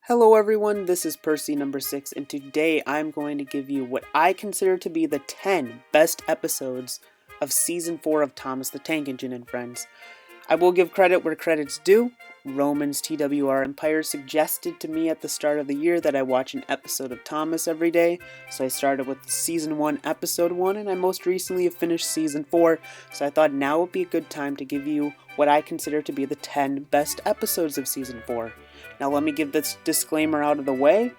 Hello everyone, this is Percy number 6, and today I'm going to give you what I consider to be the 10 best episodes of Season 4 of Thomas the Tank Engine and Friends. I will give credit where credit's due. Roman's TWR Empire suggested to me at the start of the year that I watch an episode of Thomas every day, so I started with Season 1, Episode 1, and I most recently have finished Season 4, so I thought now would be a good time to give you what I consider to be the 10 best episodes of Season 4. Now let me give this disclaimer out of the way.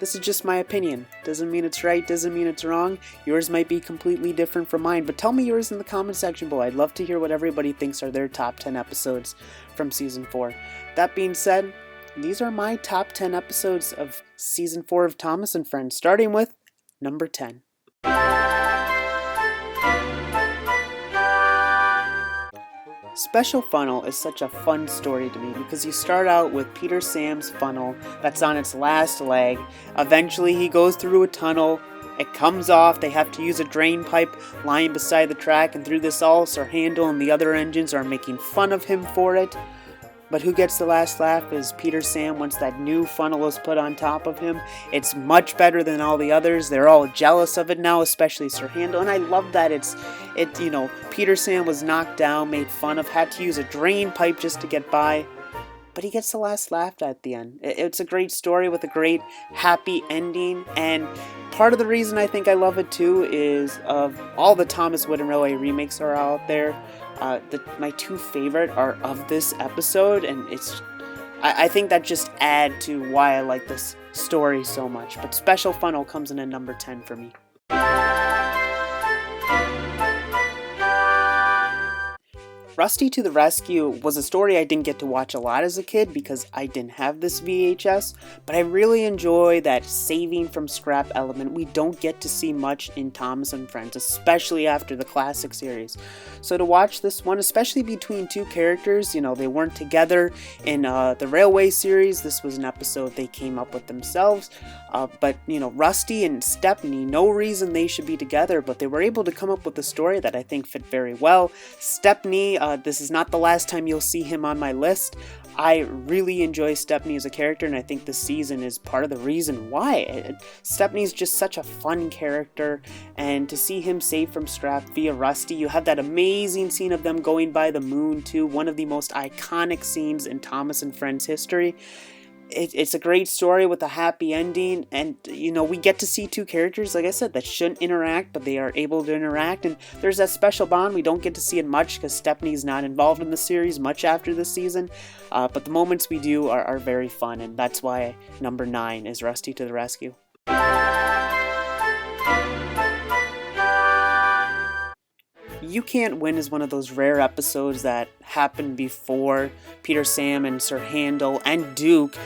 This is just my opinion. Doesn't mean it's right, doesn't mean it's wrong. Yours might be completely different from mine, but tell me yours in the comment section below. I'd love to hear what everybody thinks are their top 10 episodes from Season 4. That being said, these are my top 10 episodes of Season 4 of Thomas and Friends, starting with number 10. Special Funnel is such a fun story to me because you start out with Peter Sam's funnel that's on its last leg. Eventually he goes through a tunnel, it comes off, they have to use a drain pipe lying beside the track, and through this all Sir Handel and the other engines are making fun of him for it. But who gets the last laugh is Peter Sam once that new funnel is put on top of him. It's much better than all the others. They're all jealous of it now, especially Sir Handel. And I love that Peter Sam was knocked down, made fun of, had to use a drain pipe just to get by. But he gets the last laugh at the end. It's a great story with a great happy ending. And part of the reason I think I love it too is of all the Thomas Wooden Railway remakes that are out there. My two favorite are of this episode, and I think that just add to why I like this story so much. But Special Funnel comes in at number 10 for me. Rusty to the Rescue was a story I didn't get to watch a lot as a kid because I didn't have this VHS, but I really enjoy that saving from scrap element. We don't get to see much in Thomas and Friends, especially after the classic series. So to watch this one, especially between two characters, they weren't together in the Railway series. This was an episode they came up with themselves. But Rusty and Stepney, no reason they should be together, but they were able to come up with a story that I think fit very well. Stepney, this is not the last time you'll see him on my list. I really enjoy Stepney as a character, and I think this season is part of the reason why. Stepney's just such a fun character, and to see him saved from scrap via Rusty, you have that amazing scene of them going by the moon too, one of the most iconic scenes in Thomas and Friends history. It's a great story with a happy ending, and we get to see two characters, like I said, that shouldn't interact, but they are able to interact, and there's that special bond. We don't get to see it much because Stepney's not involved in the series much after this season, but the moments we do are very fun, and that's why number 9 is Rusty to the Rescue. You Can't Win is one of those rare episodes that happened before Peter Sam and Sir Handel and Duke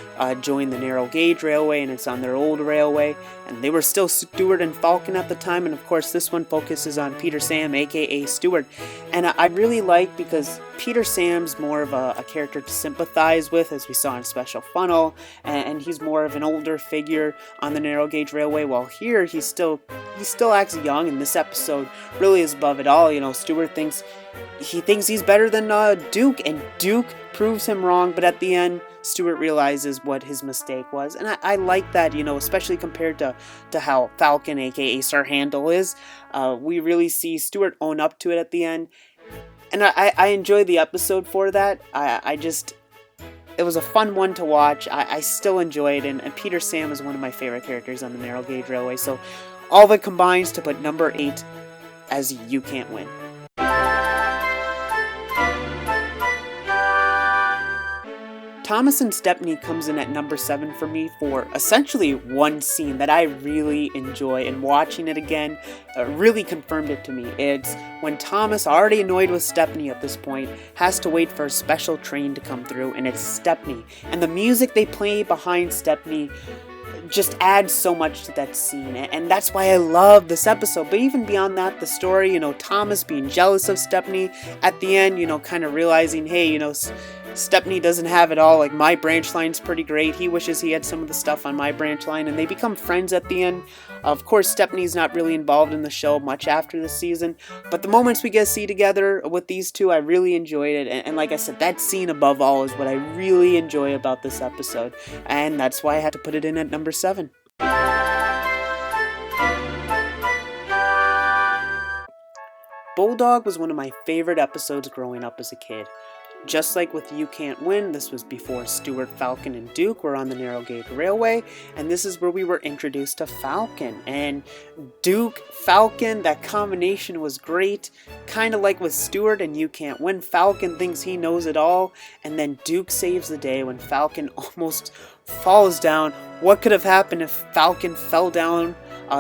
joined the narrow gauge railway, and it's on their old railway, and they were still Stewart and Falcon at the time, and of course this one focuses on Peter Sam, aka Stewart, and I really like because Peter Sam's more of a character to sympathize with, as we saw in Special Funnel, and he's more of an older figure on the narrow gauge railway, while here he still acts young, and this episode really is above it all. Stewart thinks he's better than Duke, and Duke proves him wrong, but at the end Stewart realizes what his mistake was, and I like that, especially compared to how Falcon, aka Sir Handel, is. We really see Stewart own up to it at the end, and I enjoyed the episode for that. It was a fun one to watch. I still enjoy it, and Peter Sam is one of my favorite characters on the narrow gauge railway, so all that combines to put number 8 as You Can't Win. Thomas and Stepney comes in at number 7 for me for essentially one scene that I really enjoy, and watching it again really confirmed it to me. It's when Thomas, already annoyed with Stepney at this point, has to wait for a special train to come through, and it's Stepney. And the music they play behind Stepney just adds so much to that scene, and that's why I love this episode. But even beyond that, the story, Thomas being jealous of Stepney at the end, kind of realizing, hey, Stepney doesn't have it all. Like, my branch line's pretty great. He wishes he had some of the stuff on my branch line, and they become friends at the end. Of course, Stepney's not really involved in the show much after this season, but the moments we get to see together with these two, I really enjoyed it. And like I said, that scene above all is what I really enjoy about this episode, and that's why I had to put it in at number 7. Bulldog was one of my favorite episodes growing up as a kid. Just like with You Can't Win, this was before Stuart, Falcon, and Duke were on the narrow gauge railway, and this is where we were introduced to Falcon. And Duke, Falcon, that combination was great. Kind of like with Stuart and You Can't Win, Falcon thinks he knows it all, and then Duke saves the day when Falcon almost falls down. What could have happened if Falcon fell down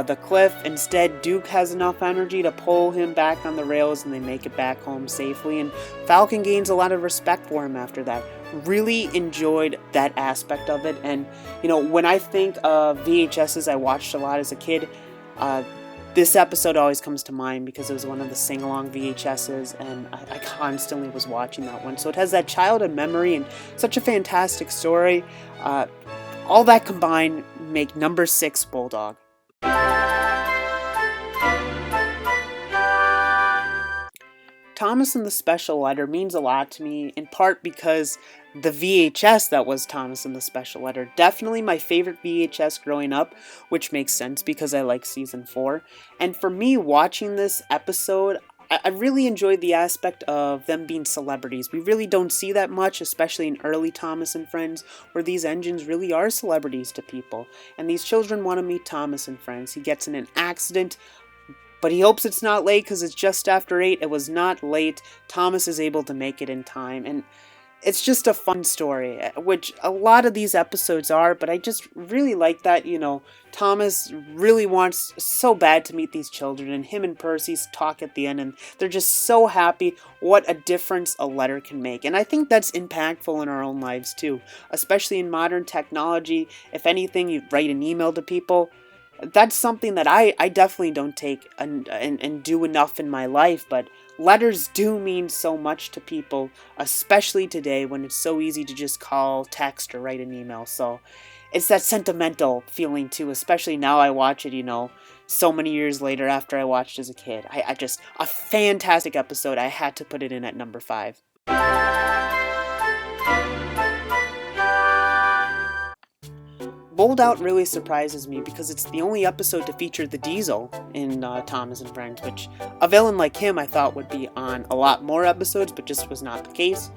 the cliff? Instead, Duke has enough energy to pull him back on the rails, and they make it back home safely, and Falcon gains a lot of respect for him after that. Really enjoyed that aspect of it. And when I think of VHSs I watched a lot as a kid, this episode always comes to mind because it was one of the sing-along VHSs, and I constantly was watching that one. So it has that childhood memory and such a fantastic story. All that combined make number 6 Bulldog. Thomas and the Special Letter means a lot to me, in part because the VHS that was Thomas and the Special Letter, definitely my favorite VHS growing up, which makes sense because I like season 4. And for me, watching this episode, I really enjoyed the aspect of them being celebrities. We really don't see that much, especially in early Thomas and Friends, where these engines really are celebrities to people. And these children want to meet Thomas and Friends. He gets in an accident, but he hopes it's not late because it's just after 8. It was not late. Thomas is able to make it in time. And it's just a fun story, which a lot of these episodes are, but I just really like that, Thomas really wants so bad to meet these children, and him and Percy talk at the end, and they're just so happy. What a difference a letter can make. And I think that's impactful in our own lives too, especially in modern technology. If anything, you write an email to people. That's something that I definitely don't take and do enough in my life, but letters do mean so much to people, especially today when it's so easy to just call, text, or write an email. So it's that sentimental feeling too, especially now I watch it, so many years later after I watched as a kid. I just, a fantastic episode. I had to put it in at number 5. Bulldog really surprises me because it's the only episode to feature the Diesel in Thomas and Friends, which a villain like him I thought would be on a lot more episodes, but just was not the case.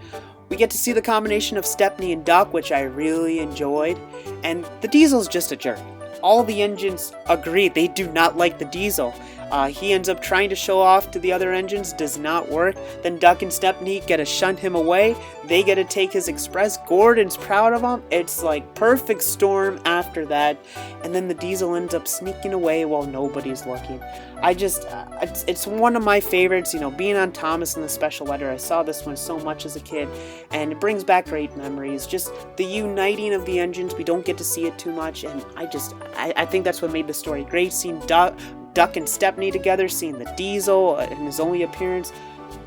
We get to see the combination of Stepney and Duck, which I really enjoyed, and the Diesel's just a jerk. All the engines agree they do not like the Diesel. He ends up trying to show off to the other engines, does not work. Then Duck and Stepney get to shunt him away. They get to take his express. Gordon's proud of him. It's like perfect storm after that. And then the Diesel ends up sneaking away while nobody's looking. It's one of my favorites, being on Thomas and the Special Letter. I saw this one so much as a kid, and it brings back great memories. Just the uniting of the engines. We don't get to see it too much, and I think that's what made the story great. Seeing Duck and Stepney together, seeing the Diesel in his only appearance.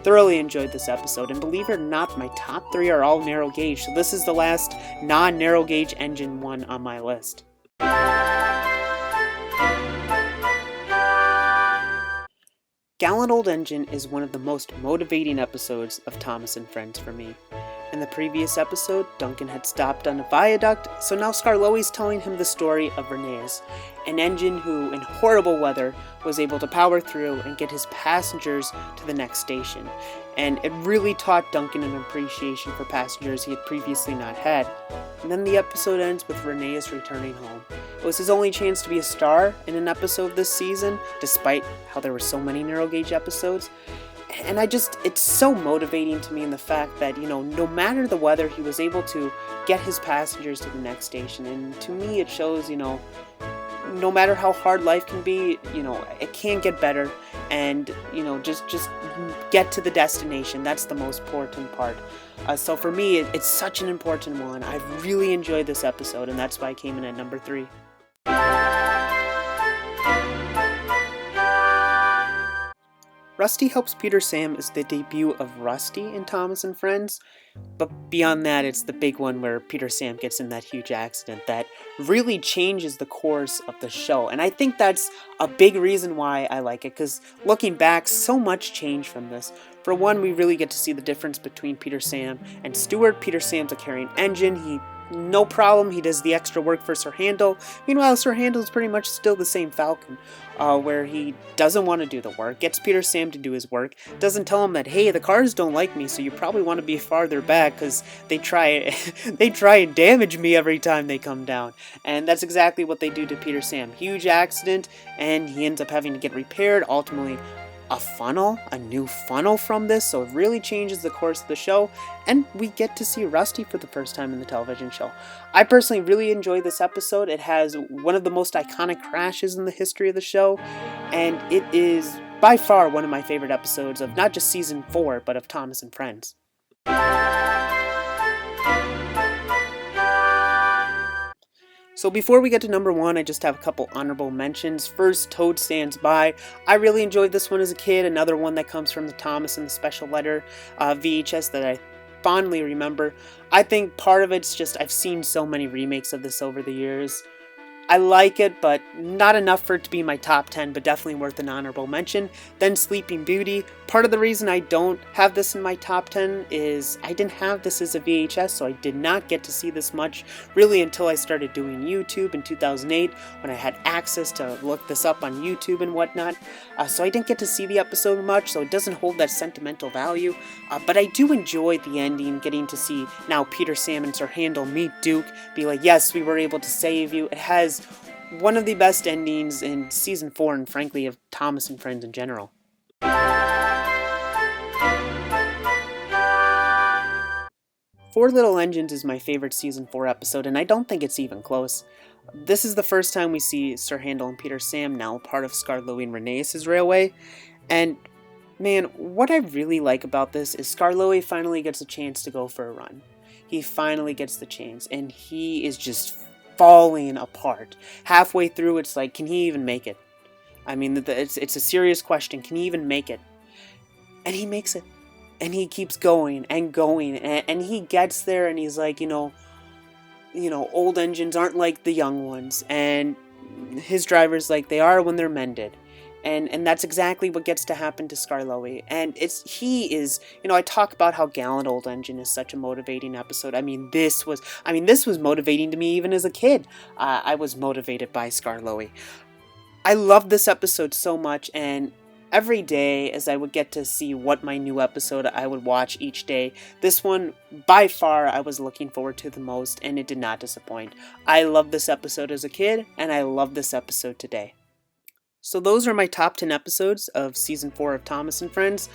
Thoroughly enjoyed this episode, and believe it or not, my top 3 are all narrow gauge, so this is the last non-narrow gauge engine one on my list. Gallant Old Engine is one of the most motivating episodes of Thomas and Friends for me. In the previous episode, Duncan had stopped on a viaduct, so now Skarloey's telling him the story of Reneus, an engine who, in horrible weather, was able to power through and get his passengers to the next station. And it really taught Duncan an appreciation for passengers he had previously not had. And then the episode ends with Reneus returning home. It was his only chance to be a star in an episode this season, despite how there were so many narrow gauge episodes. And it's so motivating to me in the fact that, no matter the weather, he was able to get his passengers to the next station. And to me, it shows, no matter how hard life can be, it can get better. And, just get to the destination. That's the most important part. So for me, it's such an important one. I've really enjoyed this episode, and that's why I came in at number 3. Rusty Helps Peter Sam is the debut of Rusty in Thomas and Friends, but beyond that, it's the big one where Peter Sam gets in that huge accident that really changes the course of the show. And I think that's a big reason why I like it, because looking back, so much changed from this. For one, we really get to see the difference between Peter Sam and Stuart. Peter Sam's a carrying engine. No problem, he does the extra work for Sir Handel. Meanwhile, Sir Handel's pretty much still the same Falcon, where he doesn't want to do the work, gets Peter Sam to do his work, doesn't tell him that, hey, the cars don't like me, so you probably want to be farther back, because they try and damage me every time they come down. And that's exactly what they do to Peter Sam. Huge accident, and he ends up having to get repaired, ultimately a new funnel from this, so it really changes the course of the show, and we get to see Rusty for the first time in the television show. I personally really enjoy this episode. It has one of the most iconic crashes in the history of the show, and it is by far one of my favorite episodes of not just season 4, but of Thomas and Friends. So before we get to number 1, I just have a couple honorable mentions. First, Toad Stands By. I really enjoyed this one as a kid. Another one that comes from the Thomas and the Special Letter VHS that I fondly remember. I think part of it's just I've seen so many remakes of this over the years. I like it, but not enough for it to be my top 10, but definitely worth an honorable mention. Then Sleeping Beauty. Part of the reason I don't have this in my top 10 is I didn't have this as a VHS, so I did not get to see this much really until I started doing YouTube in 2008 when I had access to look this up on YouTube and whatnot. So I didn't get to see the episode much, so it doesn't hold that sentimental value. But I do enjoy the ending, getting to see now Peter Sam and Sir Handel meet Duke, be like, yes, we were able to save you. It has one of the best endings in season 4 and frankly of Thomas and Friends in general. Four Little Engines is my favorite season 4 episode, and I don't think it's even close. This is the first time we see Sir Handel and Peter Sam, now part of Skarloey and Rheneas' railway, and man, what I really like about this is Skarloey finally gets a chance to go for a run. He finally gets the chance, and he is just falling apart. Halfway through, it's like, can he even make it? I mean, it's a serious question. Can he even make it? And he makes it. And he keeps going and going. And he gets there, and he's like, old engines aren't like the young ones. And his driver's like, they are when they're mended. And that's exactly what gets to happen to Skarloey. And he is, I talk about how Gallant Old Engine is such a motivating episode. This was motivating to me even as a kid. I was motivated by Skarloey. I love this episode so much, and every day as I would get to see what my new episode I would watch each day, this one, by far, I was looking forward to the most, and it did not disappoint. I loved this episode as a kid, and I love this episode today. So those are my top 10 episodes of Season 4 of Thomas and Friends.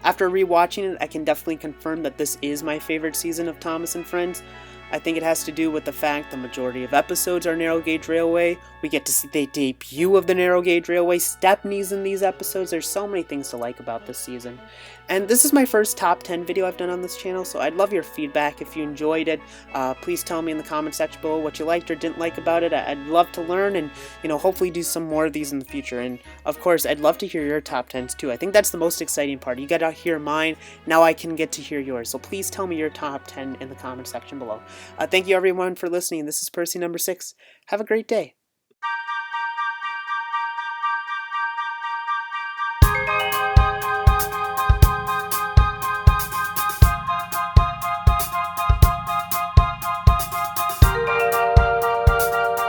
After rewatching it, I can definitely confirm that this is my favorite season of Thomas and Friends. I think it has to do with the fact the majority of episodes are Narrow Gauge Railway. We get to see the debut of the Narrow Gauge Railway. Stepney's in these episodes. There's so many things to like about this season. And this is my first top 10 video I've done on this channel, so I'd love your feedback. If you enjoyed it, please tell me in the comment section below what you liked or didn't like about it. I'd love to learn and, hopefully do some more of these in the future. And, of course, I'd love to hear your top 10s, too. I think that's the most exciting part. You got to hear mine, now I can get to hear yours. So please tell me your top 10 in the comment section below. Thank you, everyone, for listening. This is Percy number 6. Have a great day.